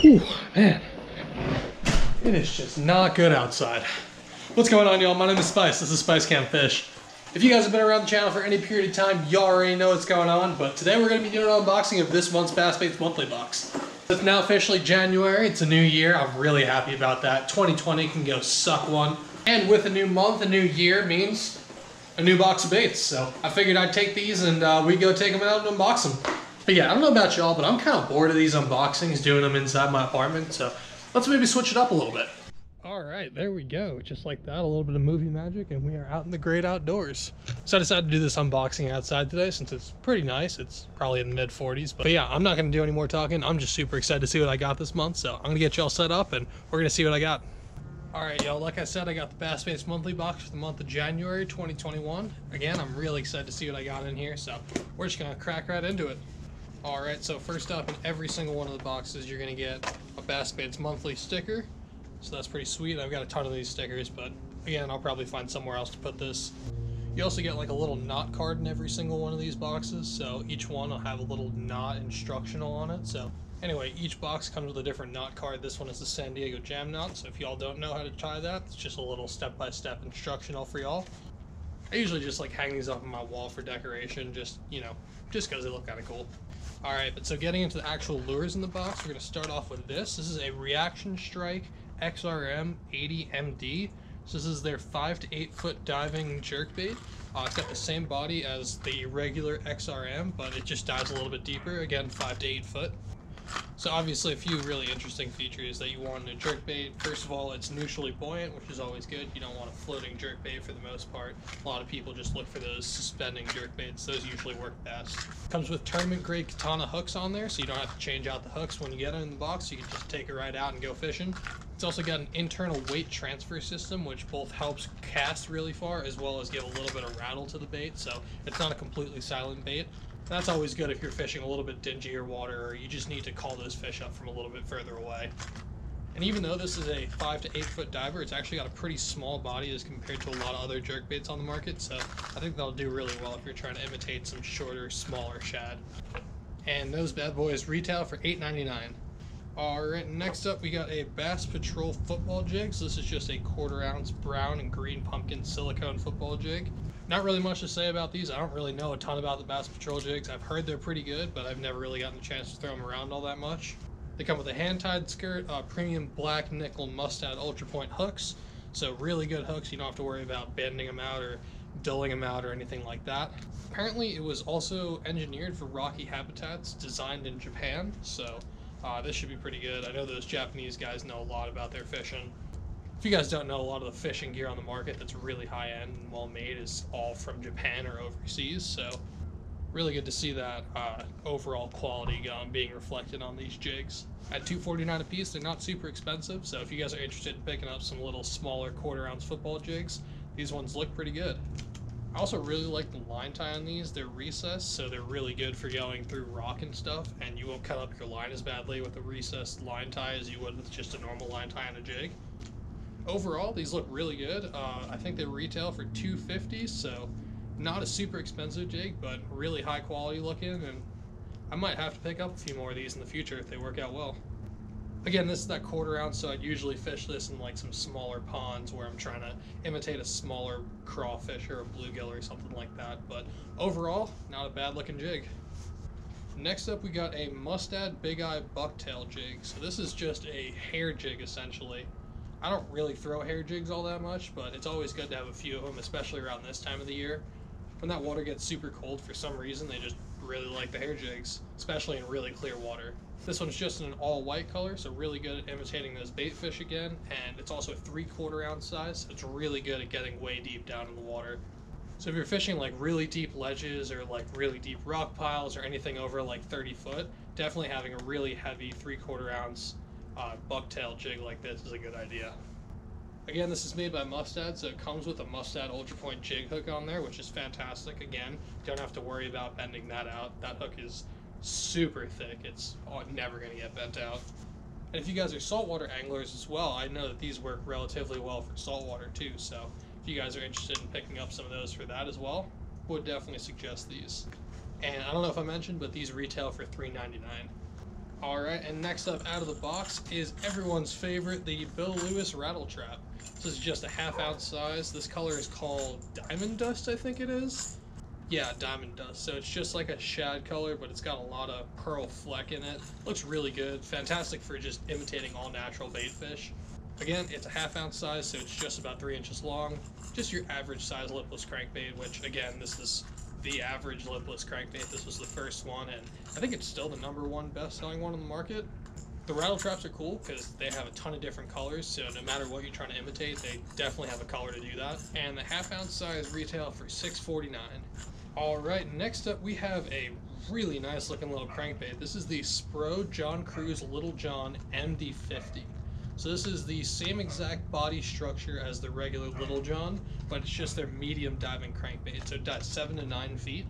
Whew, man, it is just not good outside. What's going on, y'all? My name is Spice. This is Spice Cam Fish. If you guys have been around the channel for any period of time, y'all already know what's going on, but today we're going to be doing an unboxing of this month's Bass Baits Monthly box. It's now officially January. It's a new year. I'm really happy about that. 2020 can go suck one. And with a new month, a new year means a new box of baits. So I figured I'd take these and we go take them out and unbox them. But yeah, I don't know about y'all, but I'm kind of bored of these unboxings, doing them inside my apartment. So let's maybe switch it up a little bit. All right, there we go. Just like that, a little bit of movie magic, and we are out in the great outdoors. So I decided to do this unboxing outside today since it's pretty nice. It's probably in the mid 40s, but yeah, I'm not gonna do any more talking. I'm just super excited to see what I got this month. So I'm gonna get y'all set up and we're gonna see what I got. All right, y'all, like I said, I got the Bass Baits Monthly box for the month of January 2021. Again, I'm really excited to see what I got in here, so we're just gonna crack right into it. All right, so first up, in every single one of the boxes, you're gonna get a Bass Baits Monthly sticker. So that's pretty sweet. I've got a ton of these stickers, but again, I'll probably find somewhere else to put this. You also get like a little knot card in every single one of these boxes, so each one will have a little knot instructional on it. So anyway, each box comes with a different knot card. This one is the San Diego Jam knot, so if y'all don't know how to tie that, it's just a little step-by-step instructional for y'all. I usually just like hang these up on my wall for decoration, just, you know, just because they look kind of cool. All right, but so getting into the actual lures in the box, we're gonna start off with this. This is a Reaction Strike XRM 80 MD. So this is their 5 to 8 foot diving jerkbait. It's got the same body as the regular XRM, but it just dives a little bit deeper. Again, 5 to 8 foot. So obviously a few really interesting features that you want in a jerkbait. First of all, it's neutrally buoyant, which is always good. You don't want a floating jerkbait for the most part. A lot of people just look for those suspending jerkbaits. Those usually work best. Comes with tournament grade katana hooks on there, so you don't have to change out the hooks when you get it in the box. You can just take it right out and go fishing. It's also got an internal weight transfer system, which both helps cast really far as well as give a little bit of rattle to the bait. So it's not a completely silent bait. That's always good if you're fishing a little bit dingier water or you just need to call those fish up from a little bit further away. And even though this is a 5 to 8 foot diver, it's actually got a pretty small body as compared to a lot of other jerkbaits on the market, so I think that'll do really well if you're trying to imitate some shorter, smaller shad. And those bad boys retail for $8.99. Alright, next up we got a Bass Patrol football jig. So this is just a 1/4 ounce brown and green pumpkin silicone football jig. Not really much to say about these. I don't really know a ton about the Bass Patrol jigs. I've heard they're pretty good, but I've never really gotten a chance to throw them around all that much. They come with a hand-tied skirt, premium black nickel mustad ultra point hooks. So really good hooks. You don't have to worry about bending them out or dulling them out or anything like that. Apparently it was also engineered for rocky habitats, designed in Japan. So this should be pretty good. I know those Japanese guys know a lot about their fishing. If you guys don't know, a lot of the fishing gear on the market that's really high-end and well-made is all from Japan or overseas, so really good to see that overall quality being reflected on these jigs. At $2.49 a piece, they're not super expensive, so if you guys are interested in picking up some little smaller 1/4 ounce football jigs, these ones look pretty good. I also really like the line tie on these. They're recessed, so they're really good for going through rock and stuff, and you won't cut up your line as badly with a recessed line tie as you would with just a normal line tie on a jig. Overall, these look really good. I think they retail for $2.50, so not a super expensive jig, but really high quality looking, and I might have to pick up a few more of these in the future if they work out well. Again, this is that 1/4 ounce, so I'd usually fish this in like some smaller ponds where I'm trying to imitate a smaller crawfish or a bluegill or something like that, but overall, not a bad looking jig. Next up, we got a Mustad Big Eye Bucktail jig. So this is just a hair jig essentially. I don't really throw hair jigs all that much, but it's always good to have a few of them, especially around this time of the year. When that water gets super cold, for some reason, they just really like the hair jigs, especially in really clear water. This one's just in an all white color, so really good at imitating those bait fish again, and it's also a 3/4 ounce size, so it's really good at getting way deep down in the water. So if you're fishing like really deep ledges or like really deep rock piles or anything over like 30 foot, definitely having a really heavy 3/4 ounce bucktail jig like this is a good idea. Again, this is made by Mustad, so it comes with a Mustad Ultra Point jig hook on there, which is fantastic. Again, don't have to worry about bending that out. That hook is super thick. It's never going to get bent out. And if you guys are saltwater anglers as well, I know that these work relatively well for saltwater too, so if you guys are interested in picking up some of those for that as well, would definitely suggest these. And I don't know if I mentioned, but these retail for $3.99. Alright, and next up out of the box is everyone's favorite, the Bill Lewis Rattle Trap. This is just a 1/2 ounce size. This color is called Diamond Dust, I think it is. Yeah, Diamond Dust. So it's just like a shad color, but it's got a lot of pearl fleck in it. Looks really good. Fantastic for just imitating all natural bait fish. Again, it's a 1/2 ounce size, so it's just about 3 inches long. Just your average size lipless crankbait, which again, this is the average lipless crankbait. This was the first one, and I think it's still the #1 best-selling one on the market. The rattle traps are cool because they have a ton of different colors, so no matter what you're trying to imitate, they definitely have a color to do that. And the 1/2 ounce size retail for $6.49. Alright, next up we have a really nice looking little crankbait. This is the Spro John Cruz Little John MD50. So this is the same exact body structure as the regular Little John, but it's just their medium diving crankbait. So that's 7 to 9 feet.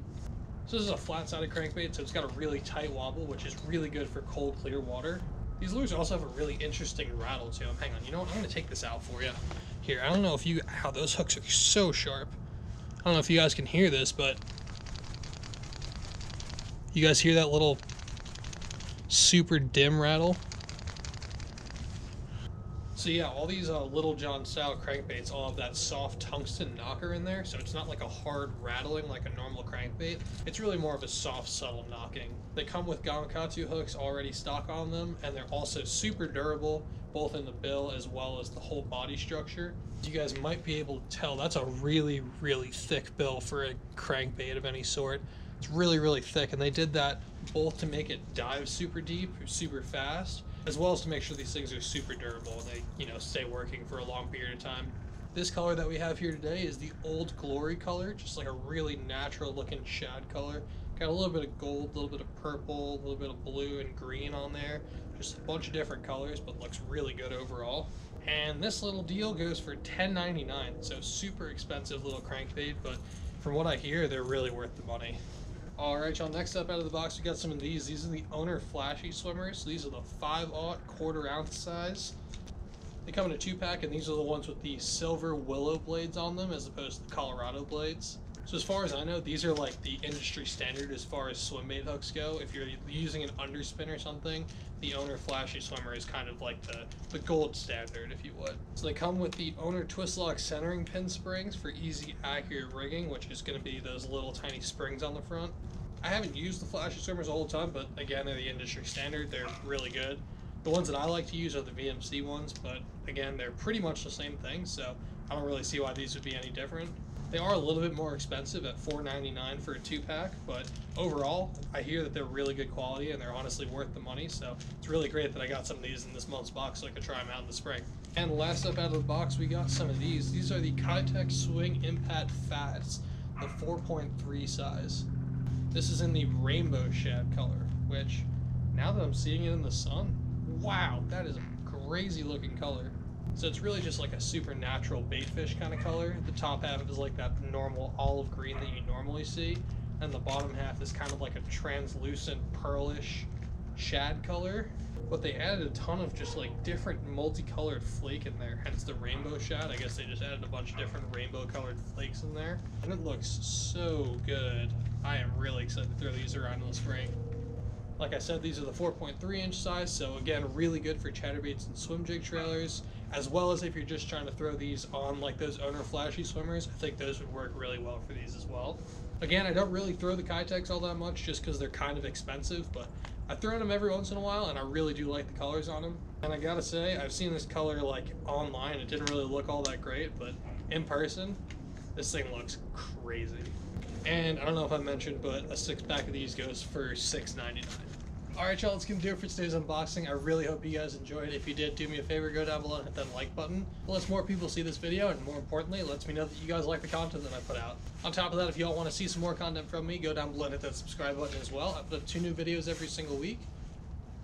So this is a flat-sided crankbait, so it's got a really tight wobble, which is really good for cold, clear water. These lures also have a really interesting rattle to them. Hang on, you know what? I'm going to take this out for you. Here, I don't know if how those hooks are so sharp. I don't know if you guys can hear this, but you guys hear that little super dim rattle? So yeah, all these Little John style crankbaits all have that soft tungsten knocker in there, so it's not like a hard rattling like a normal crankbait. It's really more of a soft, subtle knocking. They come with Gamakatsu hooks already stock on them, and they're also super durable, both in the bill as well as the whole body structure. You guys might be able to tell that's a really, really thick bill for a crankbait of any sort. It's really, really thick, and they did that both to make it dive super deep, super fast, as well as to make sure these things are super durable and they, stay working for a long period of time. This color that we have here today is the Old Glory color, just like a really natural looking shad color. Got a little bit of gold, a little bit of purple, a little bit of blue and green on there. Just a bunch of different colors, but looks really good overall. And this little deal goes for $10.99, so super expensive little crankbait, but from what I hear, they're really worth the money. Alright y'all, next up out of the box we got some of these. These are the Owner Flashy Swimmers. These are the 5/0 1/4 ounce size. They come in a 2-pack, and these are the ones with the silver willow blades on them as opposed to the Colorado blades. So as far as I know, these are like the industry standard as far as swim bait hooks go. If you're using an underspin or something, the Owner Flashy Swimmer is kind of like the gold standard, if you would. So they come with the Owner Twist Lock centering pin springs for easy, accurate rigging, which is going to be those little tiny springs on the front. I haven't used the Flashy Swimmers all the time, but again, they're the industry standard. They're really good. The ones that I like to use are the VMC ones, but again, they're pretty much the same thing, so I don't really see why these would be any different. They are a little bit more expensive at $4.99 for a 2-pack, but overall, I hear that they're really good quality and they're honestly worth the money, so it's really great that I got some of these in this month's box so I could try them out in the spring. And last up out of the box, we got some of these. These are the Kitech Swing Impact Fats, the 4.3 size. This is in the rainbow shad color, which, now that I'm seeing it in the sun, wow, that is a crazy looking color. So it's really just like a super natural bait fish kind of color. The top half is like that normal olive green that you normally see, and the bottom half is kind of like a translucent pearlish shad color. But they added a ton of just like different multicolored flake in there, hence the rainbow shad. I guess they just added a bunch of different rainbow colored flakes in there, and it looks so good. I am really excited to throw these around in the spring. Like I said, these are the 4.3 inch size, so again, really good for chatterbaits and swim jig trailers, as well as if you're just trying to throw these on like those Owner Flashy Swimmers. I think those would work really well for these as well. Again, I don't really throw the Kitechs all that much just because they're kind of expensive, but I've thrown them every once in a while and I really do like the colors on them. And I gotta say, I've seen this color like online. It didn't really look all that great, but in person, this thing looks crazy. And I don't know if I mentioned, but a 6-pack of these goes for $6.99. Alright y'all, that's going to do it for today's unboxing. I really hope you guys enjoyed. If you did, do me a favor, go down below and hit that like button. It lets more people see this video, and more importantly, it lets me know that you guys like the content that I put out. On top of that, if y'all want to see some more content from me, go down below and hit that subscribe button as well. I put up 2 new videos every single week.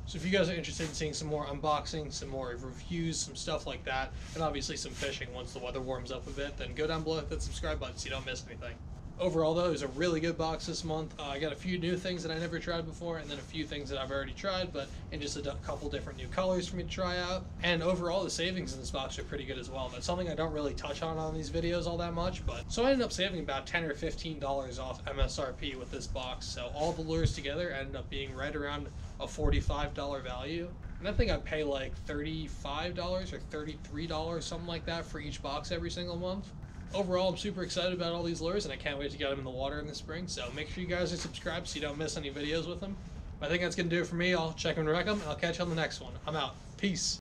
So if you guys are interested in seeing some more unboxing, some more reviews, some stuff like that, and obviously some fishing once the weather warms up a bit, then go down below and hit that subscribe button so you don't miss anything. Overall though, it was a really good box this month. I got a few new things that I never tried before, and then a few things that I've already tried, but in just a couple different new colors for me to try out. And overall, the savings in this box are pretty good as well. That's something I don't really touch on these videos all that much, but so I ended up saving about $10 or $15 off MSRP with this box. So all the lures together ended up being right around a $45 value. And I think I pay like $35 or $33, something like that, for each box every single month. Overall, I'm super excited about all these lures, and I can't wait to get them in the water in the spring. So make sure you guys are subscribed so you don't miss any videos with them. I think that's going to do it for me. I'll check and wreck them, and I'll catch you on the next one. I'm out. Peace.